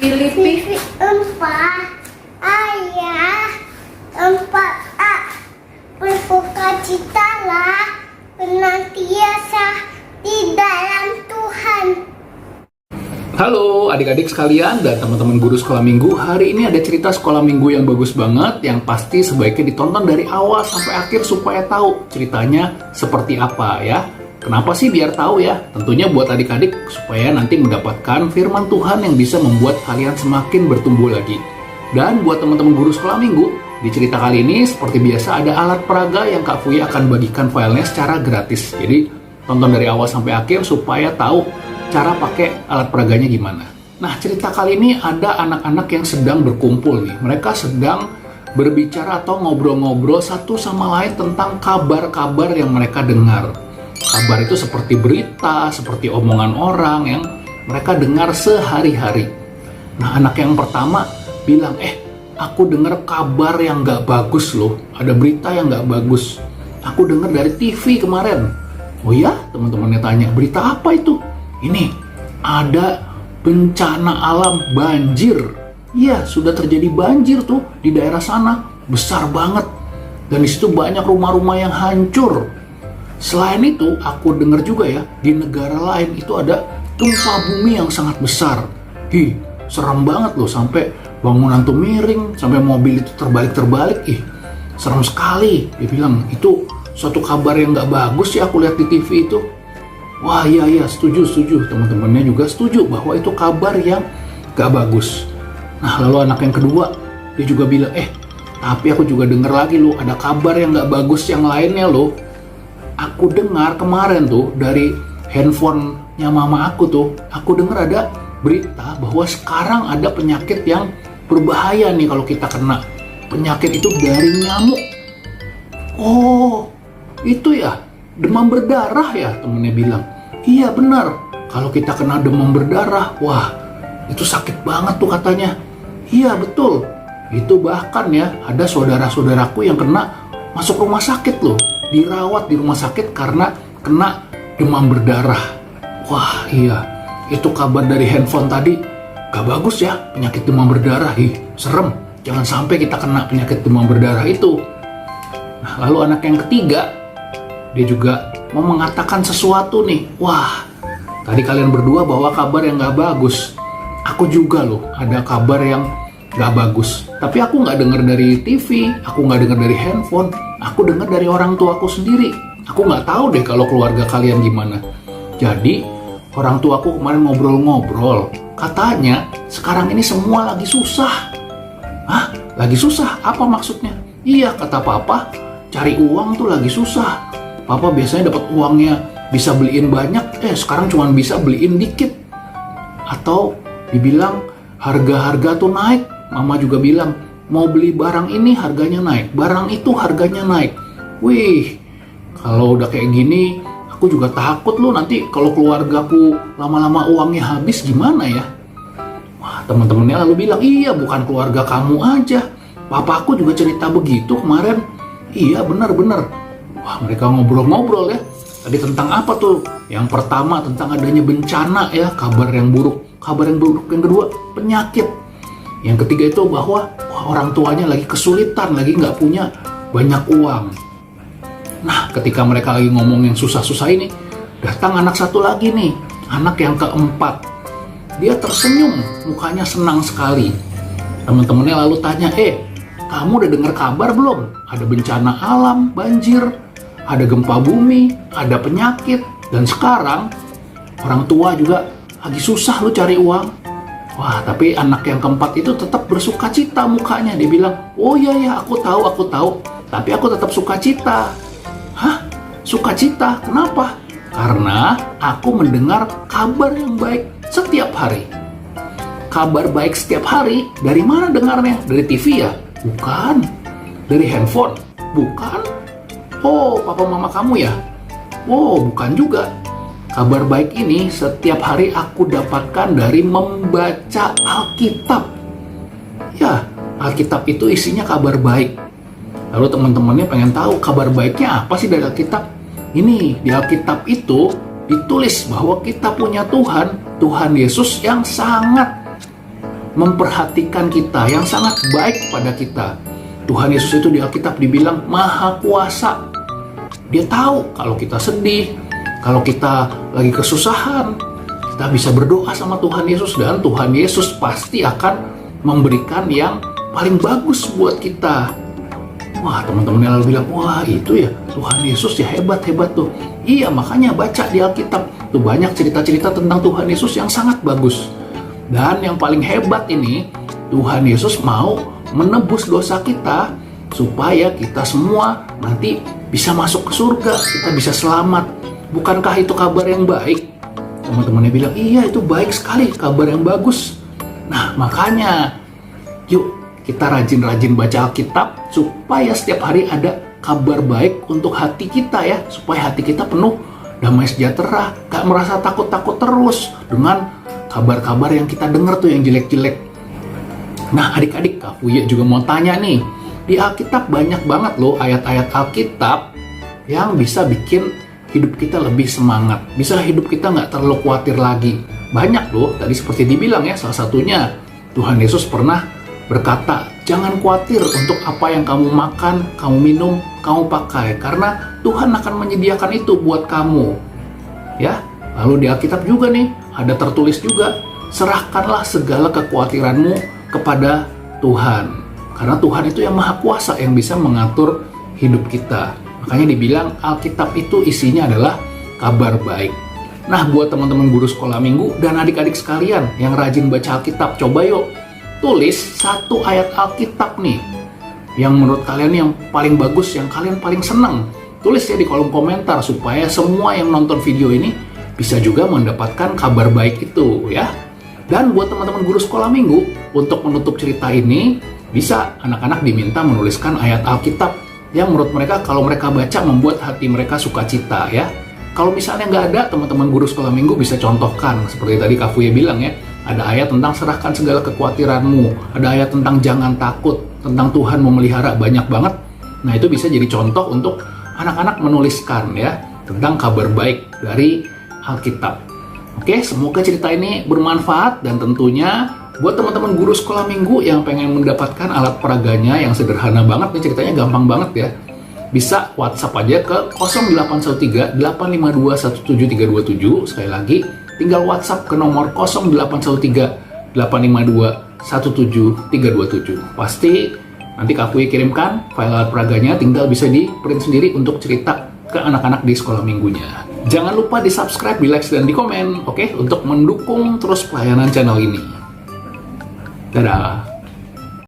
Filipi 4 ayat 4a. Bersukacitalah senantiasa di dalam Tuhan. Halo adik-adik sekalian dan teman-teman guru sekolah minggu. Hari ini ada cerita sekolah minggu yang bagus banget, yang pasti sebaiknya ditonton dari awal sampai akhir supaya tahu ceritanya seperti apa ya. Kenapa sih biar tahu ya? Tentunya buat adik-adik supaya nanti mendapatkan firman Tuhan yang bisa membuat kalian semakin bertumbuh lagi. Dan buat teman-teman guru sekolah minggu, di cerita kali ini seperti biasa ada alat peraga yang Kak Fuya akan bagikan filenya secara gratis. Jadi tonton dari awal sampai akhir supaya tahu cara pakai alat peraganya gimana. Nah, cerita kali ini ada anak-anak yang sedang berkumpul nih. Mereka sedang berbicara atau ngobrol-ngobrol satu sama lain tentang kabar-kabar yang mereka dengar. Kabar itu seperti berita, seperti omongan orang yang mereka dengar sehari-hari. Nah, anak yang pertama bilang, aku dengar kabar yang gak bagus loh. Ada berita yang gak bagus. Aku dengar dari TV kemarin. Oh ya? Teman-temannya tanya, berita apa itu? Ini, ada bencana alam banjir. Iya, sudah terjadi banjir tuh di daerah sana. Besar banget. Dan di situ banyak rumah-rumah yang hancur. Selain itu, aku dengar juga ya, di negara lain itu ada gempa bumi yang sangat besar. Serem banget loh, sampai bangunan tuh miring, sampai mobil itu terbalik-terbalik. Serem sekali. Dia bilang, itu suatu kabar yang gak bagus ya aku lihat di TV itu. Wah, iya, setuju. Teman-temannya juga setuju bahwa itu kabar yang gak bagus. Nah, lalu anak yang kedua, dia juga bilang, tapi aku juga dengar lagi loh, ada kabar yang gak bagus yang lainnya loh. Aku dengar kemarin tuh dari handphonenya mama aku tuh, aku dengar ada berita bahwa sekarang ada penyakit yang berbahaya nih kalau kita kena. Penyakit itu dari nyamuk. Oh, itu ya, demam berdarah ya, temennya bilang. Iya benar, kalau kita kena demam berdarah, wah itu sakit banget tuh katanya. Iya betul, itu bahkan ya ada saudara-saudaraku yang kena masuk rumah sakit loh. Dirawat di rumah sakit karena kena demam berdarah. Wah iya, itu kabar dari handphone tadi gak bagus ya, penyakit demam berdarah. Serem, jangan sampai kita kena penyakit demam berdarah itu. Nah, lalu anak yang ketiga, dia juga mau mengatakan sesuatu nih. Wah, tadi kalian berdua bawa kabar yang gak bagus. Aku juga loh, ada kabar yang gak bagus. Tapi aku gak dengar dari TV, aku gak dengar dari handphone. Aku dengar dari orang tuaku sendiri. Aku gak tahu deh kalau keluarga kalian gimana. Jadi, orang tuaku kemarin ngobrol-ngobrol. Katanya, sekarang ini semua lagi susah. Hah? Lagi susah? Apa maksudnya? Iya, kata papa, cari uang tuh lagi susah. Papa biasanya dapat uangnya bisa beliin banyak, sekarang cuma bisa beliin dikit. Atau dibilang harga-harga tuh naik. Mama juga bilang, mau beli barang ini harganya naik, barang itu harganya naik. Wih, kalau udah kayak gini, aku juga takut loh nanti kalau keluargaku lama-lama uangnya habis gimana ya. Wah, teman-temannya lalu bilang, iya bukan keluarga kamu aja, papaku juga cerita begitu kemarin. Iya benar-benar. Wah, mereka ngobrol-ngobrol ya. Tadi tentang apa tuh? Yang pertama tentang adanya bencana ya, kabar yang buruk. Kabar yang buruk yang kedua, penyakit. Yang ketiga itu bahwa orang tuanya lagi kesulitan, lagi nggak punya banyak uang. Nah, ketika mereka lagi ngomong yang susah-susah ini, datang anak satu lagi nih, anak yang keempat. Dia tersenyum, mukanya senang sekali. Teman-temannya lalu tanya, kamu udah dengar kabar belum? Ada bencana alam, banjir, ada gempa bumi, ada penyakit, dan sekarang orang tua juga lagi susah lu cari uang. Wah, tapi anak yang keempat itu tetap bersukacita mukanya. Dia bilang, oh iya, aku tahu, tapi aku tetap sukacita. Hah? Sukacita? Kenapa? Karena aku mendengar kabar yang baik setiap hari. Kabar baik setiap hari, dari mana dengarnya? Dari TV ya? Bukan. Dari handphone? Bukan. Oh, papa mama kamu ya? Oh, bukan juga. Kabar baik ini setiap hari aku dapatkan dari membaca Alkitab. Ya, Alkitab itu isinya kabar baik. Lalu teman-temannya pengen tahu kabar baiknya apa sih dari Alkitab? Ini, di Alkitab itu ditulis bahwa kita punya Tuhan Yesus yang sangat memperhatikan kita, yang sangat baik pada kita. Tuhan Yesus itu di Alkitab dibilang Maha Kuasa. Dia tahu kalau kita sedih, kalau kita lagi kesusahan, kita bisa berdoa sama Tuhan Yesus, dan Tuhan Yesus pasti akan memberikan yang paling bagus buat kita. Wah, teman-teman yang lalu bilang, wah itu ya Tuhan Yesus ya hebat-hebat tuh. Iya, makanya baca di Alkitab tuh banyak cerita-cerita tentang Tuhan Yesus yang sangat bagus. Dan yang paling hebat ini, Tuhan Yesus mau menebus dosa kita supaya kita semua nanti bisa masuk ke surga, kita bisa selamat. Bukankah itu kabar yang baik? Teman-temannya bilang, iya itu baik sekali, kabar yang bagus. Nah, makanya yuk kita rajin-rajin baca Alkitab supaya setiap hari ada kabar baik untuk hati kita ya, supaya hati kita penuh damai sejahtera, gak merasa takut-takut terus dengan kabar-kabar yang kita dengar tuh yang jelek-jelek. Nah, adik-adik, Kak Fuye juga mau tanya nih, di Alkitab banyak banget loh ayat-ayat Alkitab yang bisa bikin hidup kita lebih semangat, bisa hidup kita nggak terlalu khawatir lagi. Banyak loh, tadi seperti dibilang ya, salah satunya Tuhan Yesus pernah berkata, jangan khawatir untuk apa yang kamu makan, kamu minum, kamu pakai, karena Tuhan akan menyediakan itu buat kamu. Ya, lalu di Alkitab juga nih, ada tertulis juga, serahkanlah segala kekhawatiranmu kepada Tuhan. Karena Tuhan itu yang Maha Kuasa, yang bisa mengatur hidup kita. Makanya dibilang Alkitab itu isinya adalah kabar baik. Nah, buat teman-teman guru sekolah minggu dan adik-adik sekalian yang rajin baca Alkitab, coba yuk tulis satu ayat Alkitab nih yang menurut kalian yang paling bagus, yang kalian paling senang. Tulis ya di kolom komentar supaya semua yang nonton video ini bisa juga mendapatkan kabar baik itu ya. Dan buat teman-teman guru sekolah minggu, untuk menutup cerita ini bisa anak-anak diminta menuliskan ayat Alkitab yang menurut mereka kalau mereka baca membuat hati mereka sukacita ya. Kalau misalnya nggak ada, teman-teman guru sekolah minggu bisa contohkan seperti tadi Kak Fuye bilang ya. Ada ayat tentang serahkan segala kekhawatiranmu, ada ayat tentang jangan takut, tentang Tuhan memelihara, banyak banget. Nah, itu bisa jadi contoh untuk anak-anak menuliskan ya tentang kabar baik dari Alkitab. Oke, semoga cerita ini bermanfaat dan tentunya buat teman-teman guru sekolah minggu yang pengen mendapatkan alat peraganya yang sederhana banget nih, ceritanya gampang banget ya. Bisa WhatsApp aja ke 0813 852 17327. Sekali lagi, tinggal WhatsApp ke nomor 0813 852 17327. Pasti nanti Kak Fuye kirimkan file alat peraganya, tinggal bisa di print sendiri untuk cerita ke anak-anak di sekolah minggunya. Jangan lupa di subscribe, di like, dan di komen, oke? Untuk mendukung terus pelayanan channel ini. Dadah!